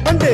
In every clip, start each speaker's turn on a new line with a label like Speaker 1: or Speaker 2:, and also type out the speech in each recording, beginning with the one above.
Speaker 1: வந்து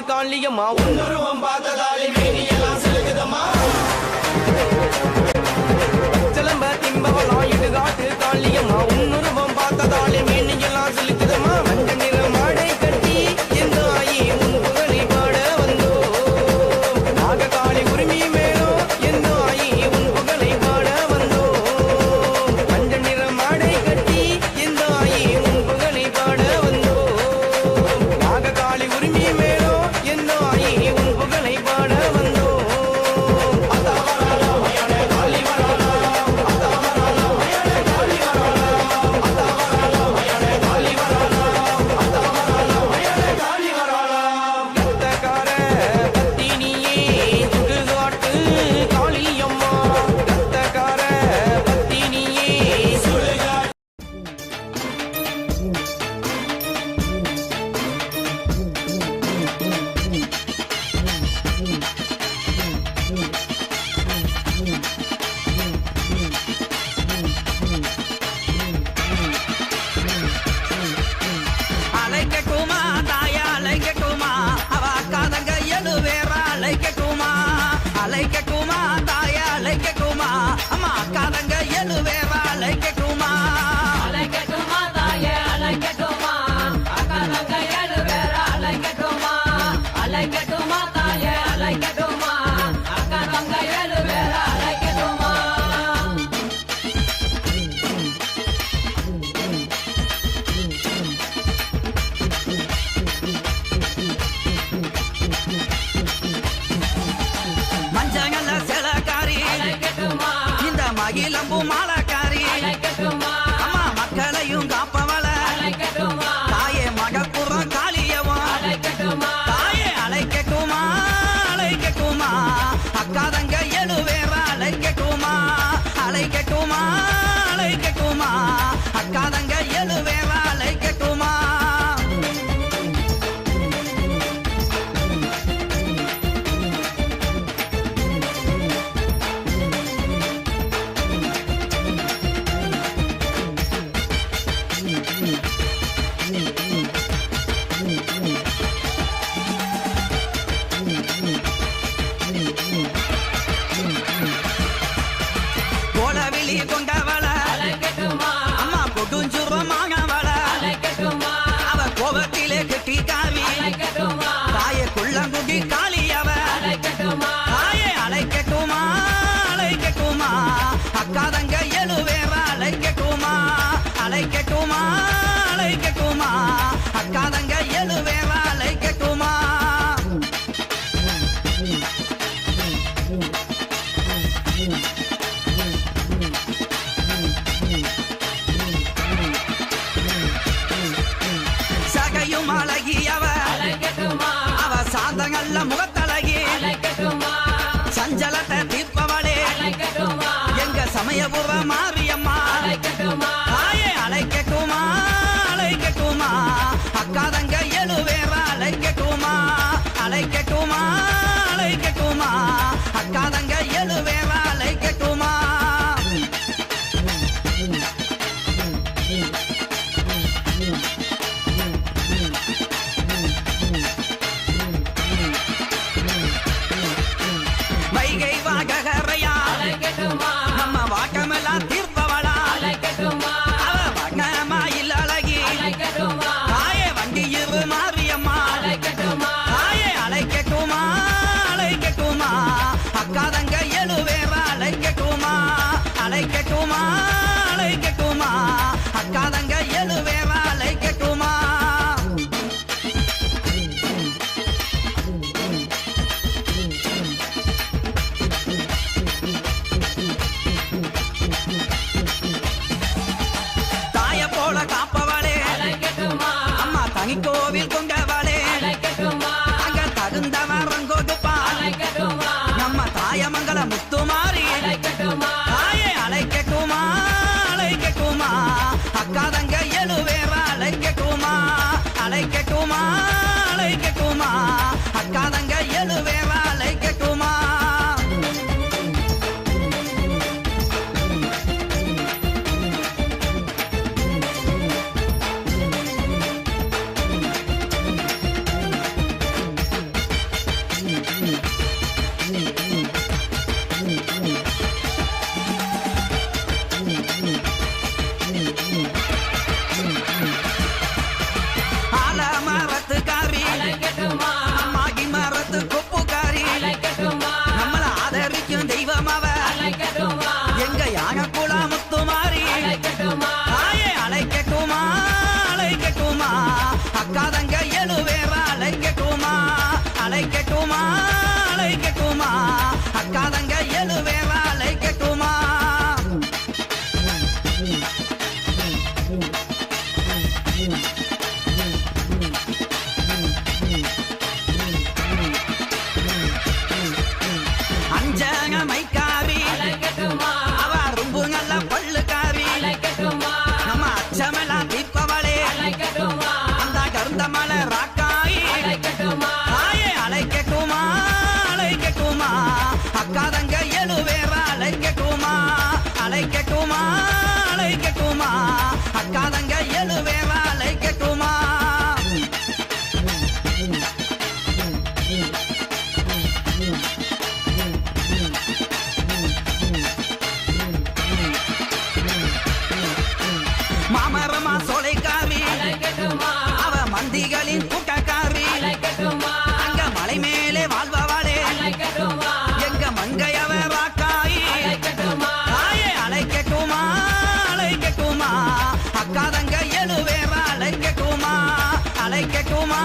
Speaker 1: காளியம்மா உன்னுருவம் பார்த்ததாலே மேனியெல்லாம் செலுகுதம்மா சிலம்ப திம்பவலாம் இடுகாட்டு காளியம்மா உன்னுருவம் பார்த்ததாலே மேனியெல்லாம் செலுகுதம்மா மஞ்சள் நிற மாடை கட்டி எந்த ஆயி உன் புகழை பாட வந்தோ நாககாளி உரிமை மேலோ எந்த ஆயி உன் புகழை பாட வந்தோ மஞ்சள் நிற மாடை கட்டி எந்த ஆயி உன் புகழை பாட வந்தோ நாககாளி உரிமை மேலோ எந்த ஆயி உன் புகழை பாட வந்தோ
Speaker 2: இளம்பு மாலக்காரி அம்மா மக்களையும் காப்பவள தாயே மகப்புறம் காளியவா தாயே அழைக்கட்டுமா அழைக்கட்டுமா அக்காதங்க எழுவேற அழைக்கட்டுமா அழைக்கட்டுமா அழைக்கட்டுமா அக்காதங்க எழுவேற அழைக்கட்டுமா கோலவிழி கொண்டவள அம்மா கொடுஞ்சுரமானவள அவ கோபத்திலே கெட்டி காவி தாயே குள்ளங்குடி காளியவ தாயே அழைக்கட்டுமா அழைக்கட்டுமா அக்காதங்க எழுவேற அழைக்கட்டுமா அழைக்கட்டுமா அழைக்கட்டுமா அக்காதங்க எழுவேற அழைக்கட்டுமா சகையும் அழகியவ அவ சாந்தங்கள்ல முகத்தழகி சஞ்சலத்தை தீர்ப்பவளே எங்க சமயபுர மாரியம்மா தாயே அழைக்கட்டுமா அழைக்கட்டுமா அக்காதங்க எழுவேற அழைக்கட்டுமா அழைக்கட்டுமா அழைக்கட்டுமா அக்காதங்க எழுவேற அழைக்கட்டுமா வைகை வாகரையா நம்ம வாக்கமெல்லாம் தீர்ப்பவளா அவ வண்ணமாயில் அழகி தாயே வண்டியிரு மாரியம்மா தாயே அழைக்கட்டுமா அழைக்கட்டுமா அக்காதங்க எழுவேற அழைக்கட்டுமா அழைக்கட்டுமா அழைக்கட்டுமா அக்காதங்க எழுவேற அழைக்கட்டுமா அஞ்சங்க மைக்காரி அவ ரொம்ப நல்ல பல்லுக்காரி நம்ம அச்சமெல்லாம் தீர்ப்பவளே அந்த கருந்த மலை ராக்காயி தாயே அழைக்கட்டுமா அழைக்கட்டுமா அக்காதங்க எழுவேற அழைக்கட்டுமா அழைக்கட்டுமா அழைக்கட்டுமா அக்காதங்க எழுவேற அழைக்கட்டுமா மாமரமா சோலைக்காரி அவ மந்திகளின் கூட்டக்காரி அங்க மலை மேலே வாழ்பவளே எங்க மங்கையவ ராக்காயி தாயே அழைக்கட்டுமா அழைக்கட்டுமா அக்காதங்க எழுவேற அழைக்கட்டுமா அழைக்கட்டுமா